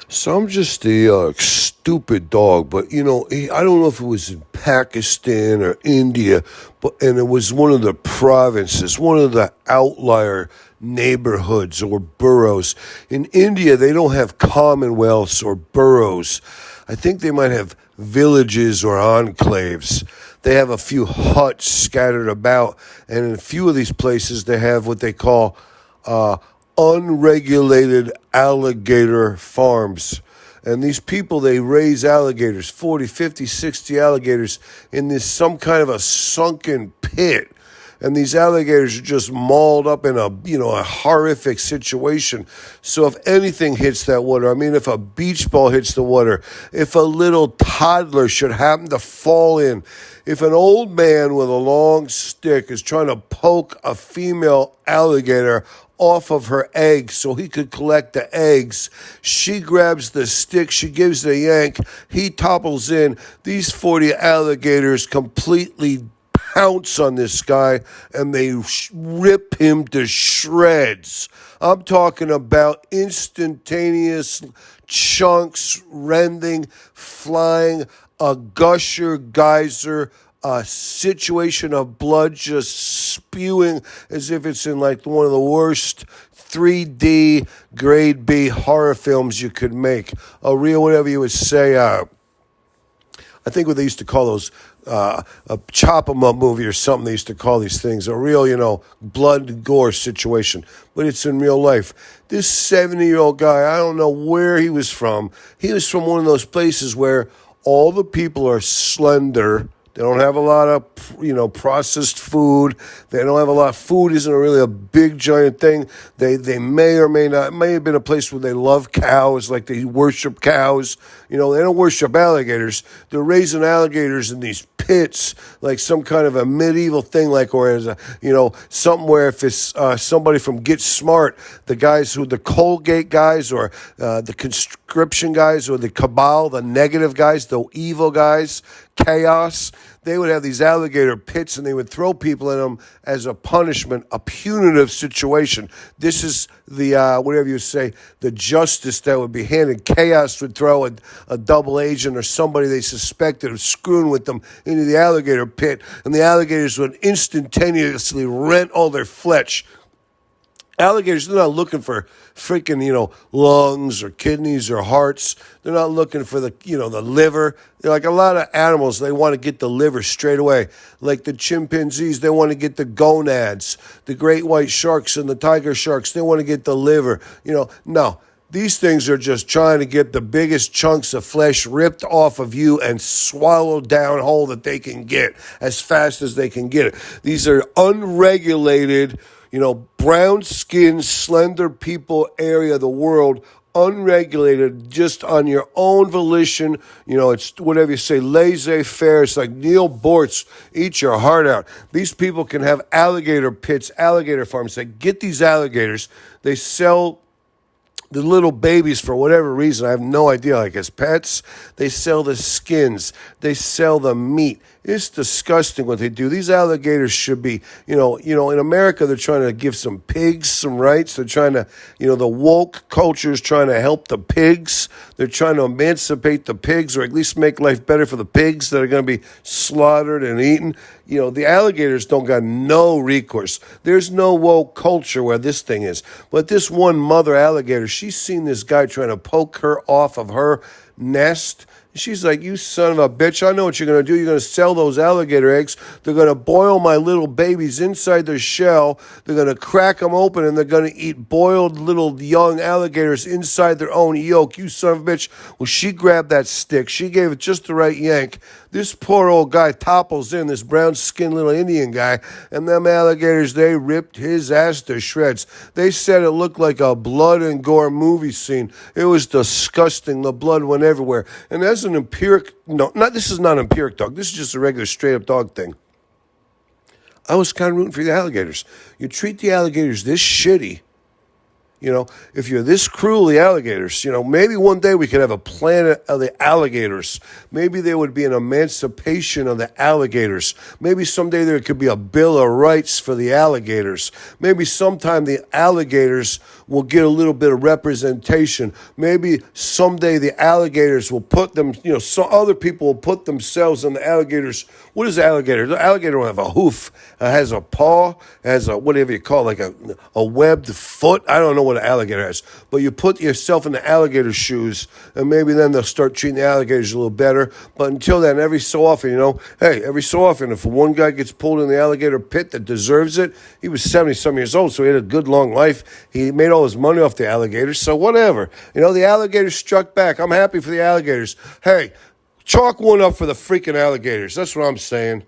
So I'm just a stupid dog, but I don't know if it was in Pakistan or India, and it was one of the provinces, one of the outlier neighborhoods or boroughs. In India, they don't have commonwealths or boroughs. I think they might have villages or enclaves. They have a few huts scattered about, and in a few of these places, they have what they call uh, unregulated alligator farms. And these people, they raise alligators, 40, 50, 60 alligators in this some kind of a sunken pit. And these alligators are just mauled up in a horrific situation. So if anything hits that water, I mean, if a beach ball hits the water, if a little toddler should happen to fall in, if an old man with a long stick is trying to poke a female alligator off of her eggs so he could collect the eggs, she grabs the stick, she gives the yank, he topples in. These 40 alligators completely pounce on this guy and they rip him to shreds. I'm talking about instantaneous chunks, rending, flying, a gusher, geyser, a situation of blood just spewing as if it's in like one of the worst 3D grade B horror films you could make. A real, whatever you would say, I think what they used to call those, a chop 'em up movie or something. They used to call these things a real, blood and gore situation. But it's in real life. This 70-year-old guy, I don't know where he was from. He was from one of those places where all the people are slender. They don't have a lot of, processed food. They don't have a lot. Food isn't really a big giant thing. They may or may not. It may have been a place where they love cows, like they worship cows. They don't worship alligators. They're raising alligators in these pits, like some kind of a medieval thing, like or as a, something where if it's somebody from Get Smart, the Colgate guys, or the conscription guys, or the cabal, the negative guys, the evil guys, chaos, they would have these alligator pits and they would throw people in them as a punishment, a punitive situation. This is the, whatever you say, the justice that would be handed. Chaos would throw a double agent or somebody they suspected of screwing with them into the alligator pit, and the alligators would instantaneously rent all their flesh. Alligators, they're not looking for freaking, lungs or kidneys or hearts. They're not looking for the liver. They're like a lot of animals. They want to get the liver straight away. Like the chimpanzees, they want to get the gonads. The great white sharks and the tiger sharks, they want to get the liver. No. These things are just trying to get the biggest chunks of flesh ripped off of you and swallowed down whole that they can get as fast as they can get it. These are unregulated, brown-skinned, slender people area of the world, unregulated, just on your own volition. It's whatever you say, laissez-faire. It's like Neil Bortz, eat your heart out. These people can have alligator pits, alligator farms. They get these alligators. They sell the little babies for whatever reason. I have no idea, like as pets. They sell the skins. They sell the meat. It's disgusting what they do. These alligators should be, in America, they're trying to give some pigs some rights. They're trying to, the woke culture is trying to help the pigs. They're trying to emancipate the pigs, or at least make life better for the pigs that are going to be slaughtered and eaten. The alligators don't got no recourse. There's no woke culture where this thing is. But this one mother alligator, she's seen this guy trying to poke her off of her nest. She's like, you son of a bitch, I know what you're going to do. You're going to sell those alligator eggs. They're going to boil my little babies inside their shell. They're going to crack them open, and they're going to eat boiled little young alligators inside their own yolk. You son of a bitch. Well, she grabbed that stick. She gave it just the right yank. This poor old guy topples in, this brown-skinned little Indian guy, and them alligators, they ripped his ass to shreds. They said it looked like a blood and gore movie scene. It was disgusting. The blood went everywhere. And as an this is not an empiric dog. This is just a regular straight-up dog thing. I was kind of rooting for the alligators. You treat the alligators this shitty, If you're this cruel, the alligators, maybe one day we could have a planet of the alligators. Maybe there would be an emancipation of the alligators. Maybe someday there could be a Bill of Rights for the alligators. Maybe sometime the alligators will get a little bit of representation. Maybe someday the alligators will put them, some other people will put themselves on the alligators. What is the alligator? The alligator will have a hoof, it has a paw, it has a, whatever you call it, like a webbed foot. I don't know what an alligator has, but you put yourself in the alligator shoes, and maybe then they'll start treating the alligators a little better. But until then, every so often, if one guy gets pulled in the alligator pit that deserves it, he was 70-some years old, so he had a good long life. He made all his money off the alligators, so whatever. The alligators struck back. I'm happy for the alligators. Hey, chalk one up for the freaking alligators. That's what I'm saying.